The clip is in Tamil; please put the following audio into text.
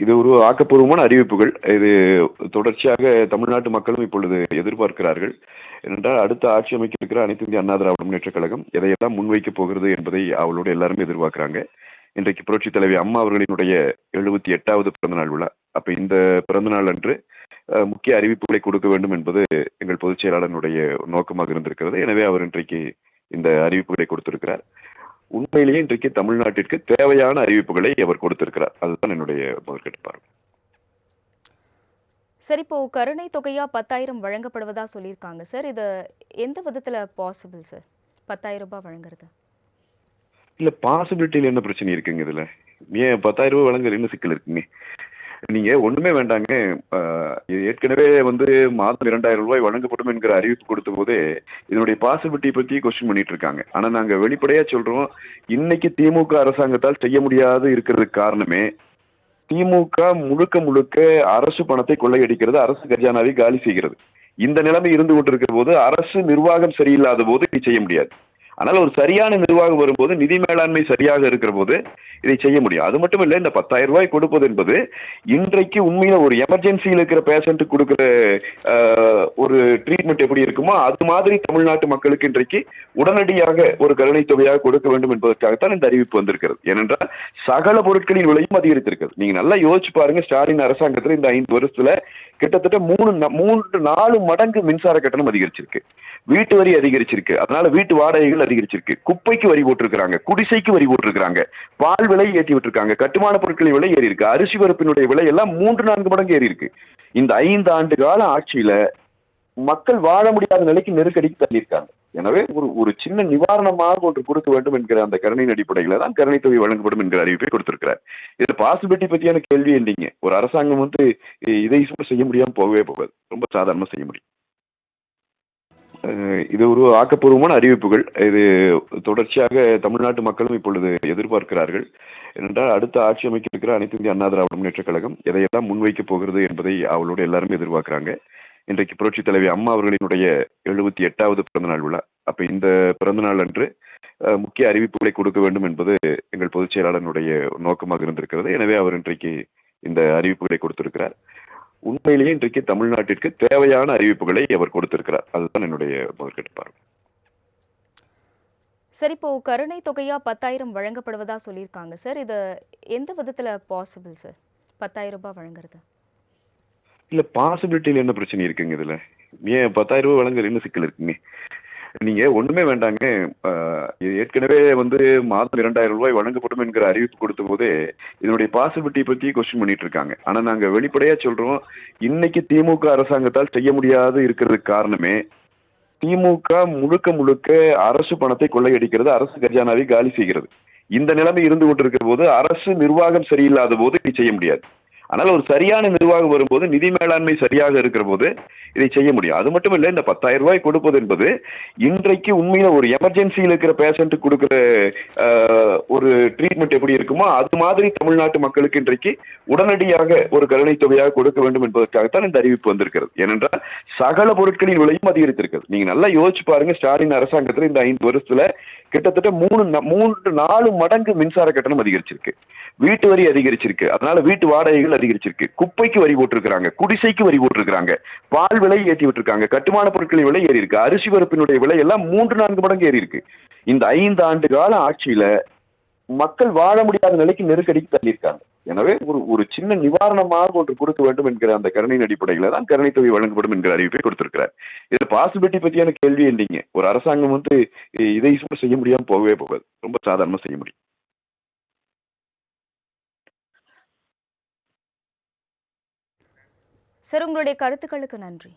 இது ஒரு ஆக்கப்பூர்வமான அறிவிப்புகள். இது தொடர்ச்சியாக தமிழ்நாட்டு மக்களும் இப்பொழுது எதிர்பார்க்கிறார்கள். ஏனென்றால் அடுத்த ஆட்சி அமைக்க இருக்கிற அனைத்து இந்திய அண்ணா திராவிட முன்னேற்றக் கழகம் எதையெல்லாம் முன்வைக்கப் போகிறது என்பதை அவளோடு எல்லாருமே எதிர்பார்க்கிறாங்க. இன்றைக்கு புரட்சித் தலைவி அம்மா அவர்களினுடைய 78வது பிறந்தநாள் விழா. அப்ப இந்த பிறந்தநாள் அன்று முக்கிய அறிவிப்புகளை கொடுக்க வேண்டும் என்பது எங்கள் பொதுச் செயலாளருடைய நோக்கமாக இருந்திருக்கிறது. எனவே அவர் இன்றைக்கு இந்த அறிவிப்புகளை கொடுத்திருக்கிறார். உண்மையிலேயே இன்றைக்கு தமிழ்நாட்டிற்கு தேவையான அறிவிப்புகளை அவர் கொடுத்திருக்கிறார். அதுதான் என்னுடைய முதற்கட்ட பார்வை. சார், இப்போ கருணை தொகையா 10,000 வழங்கப்படுவதா சொல்லியிருக்காங்க சார். இது எந்த விதத்துல பாசிபிள் சார்? 10,000 ரூபாய் வழங்குறது? இல்ல பாசிபிலிட்டியில என்ன பிரச்சனை இருக்குங்க இதுல? ஏன் 10,000 ரூபாய் வழங்குறது என்ன சிக்கல் இருக்குங்க? நீங்க ஒண்ணுமே வேண்டாங்க. ஏற்கனவே மாதம் 2,000 ரூபாய் வழங்கப்படும் என்கிற அறிவிப்பு கொடுத்த போதே இதனுடைய பாசிபிலிட்டி பத்தி கொஸ்டின் பண்ணிட்டு இருக்காங்க. ஆனா நாங்க வெளிப்படையா சொல்றோம், இன்னைக்கு திமுக அரசாங்கத்தால் செய்ய முடியாது இருக்கிறதுக்கு காரணமே திமுக முழுக்க முழுக்க அரசு பணத்தை கொள்ளையடிக்கிறது, அரசு கஜானாவை காலி செய்கிறது. இந்த நிலைமை இருந்து கொண்டிருக்கிற போது அரசு நிர்வாகம் சரியில்லாத போது இதை செய்ய முடியாது. ஆனால் ஒரு சரியான நிர்வாகம் வரும்போது, நிதி மேலாண்மை சரியாக இருக்கிற போது இதை செய்ய முடியும். அது மட்டும் இல்லை, இந்த 10,000 ரூபாய் கொடுப்பது என்பது இன்றைக்கு உண்மையில ஒரு எமர்ஜென்சியில் இருக்கிற பேஷண்ட்டுக்கு கொடுக்கிற ஒரு ட்ரீட்மெண்ட் எப்படி இருக்குமோ அது மாதிரி தமிழ்நாட்டு மக்களுக்கு இன்றைக்கு உடனடியாக ஒரு கருணை தொகையாக கொடுக்க வேண்டும் என்பதற்காகத்தான் இந்த அறிவிப்பு வந்திருக்கிறது. ஏனென்றால் சகல பொருட்களின் விலையும் அதிகரித்திருக்கிறது. நீங்க நல்லா யோசிச்சு பாருங்க, ஸ்டாலின் அரசாங்கத்தில் இந்த 5 வருஷத்துல கிட்டத்தட்ட 3-4 மடங்கு மின்சார கட்டணம் அதிகரிச்சிருக்கு, வீட்டு வரி அதிகரிச்சிருக்கு, அதனால வீட்டு வாடகைகள் அதிகரிச்சிருக்கு, குப்பைக்கு வரி போட்டிருக்கிறாங்க, குடிசைக்கு வரி போட்டிருக்கிறாங்க, பால் விலை ஏற்றி விட்டுருக்காங்க, கட்டுமான பொருட்களின் விலை ஏறி இருக்கு, அரிசி பருப்பினுடைய விலை எல்லாம் 3-4 மடங்கு ஏறி இருக்கு. இந்த 5 ஆண்டு கால ஆட்சியில மக்கள் வாழ முடியாத நிலைக்கு நெருக்கடிக்கு தள்ளியிருக்காங்க. எனவே ஒரு சின்ன நிவாரணமாக ஒன்று கொடுக்க வேண்டும் என்கிற அந்த கருணையின் அடிப்படையில தான் கருணை தொகை வழங்கப்படும் என்கிற அறிவிப்பை கொடுத்திருக்கிறார். இதுல பாசிபிலிட்டி பத்தியான கேள்வி இல்லைங்க. ஒரு அரசாங்கம் இதை செய்ய முடியாம போகவே போகாது, ரொம்ப சாதாரணமா செய்ய முடியும். இது ஒரு ஆக்கப்பூர்வமான அறிவிப்புகள். இது தொடர்ச்சியாக தமிழ்நாட்டு மக்களும் இப்பொழுது எதிர்பார்க்கிறார்கள். ஏனென்றால் அடுத்த ஆட்சி அமைக்க இருக்கிற அனைத்து இந்திய அண்ணா திராவிட முன்னேற்றக் கழகம் எதையெல்லாம் முன்வைக்கப் போகிறது என்பதை அவளோடு எல்லாருமே எதிர்பார்க்கிறாங்க. இன்றைக்கு புரட்சித் தலைவி அம்மா அவர்களினுடைய 78வது பிறந்தநாள் விழா. அப்ப இந்த பிறந்தநாள் அன்று முக்கிய அறிவிப்புகளை கொடுக்க வேண்டும் என்பது எங்கள் பொதுச் செயலாளருடைய நோக்கமாக இருந்திருக்கிறது. எனவே அவர் இன்றைக்கு இந்த அறிவிப்புகளை கொடுத்திருக்கிறார். உண்மையிலேயே இன்றைக்கு தமிழ்நாட்டிற்கு தேவையான அறிவிப்புகளை அவர் கொடுத்திருக்கிறார். அதுதான் என்னுடைய முதற்கட்ட பார்வை. சார், இப்போ கருணை தொகையா 10,000 வழங்கப்படுவதா சொல்லியிருக்காங்க சார். இது எந்த விதத்துல பாசிபிள் சார்? 10,000 ரூபாய் வழங்குறது? இல்ல பாசிபிலிட்டியில என்ன பிரச்சனை இருக்குங்க இதுல? ஏன் 10,000 ரூபாய் வழங்குறது என்ன சிக்கல் இருக்குங்க? நீங்க ஒண்ணுமே வேண்டாங்க. ஏற்கனவே மாதம் 2,000 ரூபாய் வழங்கப்படும் என்கிற அறிவிப்பு கொடுத்த போதே இதனுடைய பாசிபிலிட்டி பத்தி கொஸ்டின் பண்ணிட்டு இருக்காங்க. ஆனா நாங்க வெளிப்படையா சொல்றோம், இன்னைக்கு திமுக அரசாங்கத்தால் செய்ய முடியாது இருக்கிறதுக்கு காரணமே திமுக முழுக்க முழுக்க அரசு பணத்தை கொள்ளையடிக்கிறது, அரசு கஜானாவை காலி செய்கிறது. இந்த நிலைமை இருந்து கொண்டிருக்கிற போது அரசு நிர்வாகம் சரியில்லாத போது இதை செய்ய முடியாது. ஆனால் ஒரு சரியான நிர்வாகம் வரும்போது, நிதி மேலாண்மை சரியாக இருக்கிற போது இதை செய்ய முடியும். அது மட்டும் இல்லை, இந்த 10,000 ரூபாய் கொடுப்பது என்பது இன்றைக்கு உண்மையில ஒரு எமர்ஜென்சியில் இருக்கிற பேஷண்ட்டுக்கு கொடுக்கிற ஒரு ட்ரீட்மெண்ட் எப்படி இருக்குமோ அது மாதிரி தமிழ்நாட்டு மக்களுக்கு இன்றைக்கு உடனடியாக ஒரு கருணை தொகையாக கொடுக்க வேண்டும் என்பதற்காகத்தான் இந்த அறிவிப்பு வந்திருக்கிறது. ஏனென்றால் சகல பொருட்களின் விலையும் அதிகரித்திருக்கிறது. நீங்க நல்லா யோசிச்சு பாருங்க, ஸ்டாலின் அரசாங்கத்தில் இந்த 5 வருஷத்துல கிட்டத்தட்ட 3-4 மடங்கு மின்சார கட்டணம் அதிகரிச்சிருக்கு, வீட்டு வரி அதிகரிச்சிருக்கு, அதனால வீட்டு வாடகைகள் அதிகரிச்சிருக்கு, குப்பைக்கு வரி போட்டிருக்கிறாங்க, குடிசைக்கு வரி போட்டிருக்கிறாங்க, பால் விலை ஏற்றி விட்டுருக்காங்க, கட்டுமான பொருட்களின் விலை ஏறி இருக்கு, அரிசி பருப்பினுடைய விலை எல்லாம் 3-4 மடங்கு ஏறி இருக்கு. இந்த 5 ஆண்டு கால ஆட்சியில மக்கள் வாழ முடியாத நிலைக்கு நெருக்கடிக்கு தள்ளியிருக்காங்க. எனவே ஒரு சின்ன நிவாரணமாக ஒன்று கொடுக்க வேண்டும் என்கிற அந்த கருணையின் அடிப்படையில தான் கருணை தொகை வழங்கப்படும் என்கிற அறிவிப்பை கொடுத்திருக்கிறார். இதுல பாசிபிலிட்டி பத்தியான கேள்வி இல்லைங்க. ஒரு அரசாங்கம் இதை செய்ய முடியாம போகவே போகாது, ரொம்ப சாதாரணமா செய்ய முடியும். சார், உங்களுடைய கருத்துக்களுக்கு நன்றி.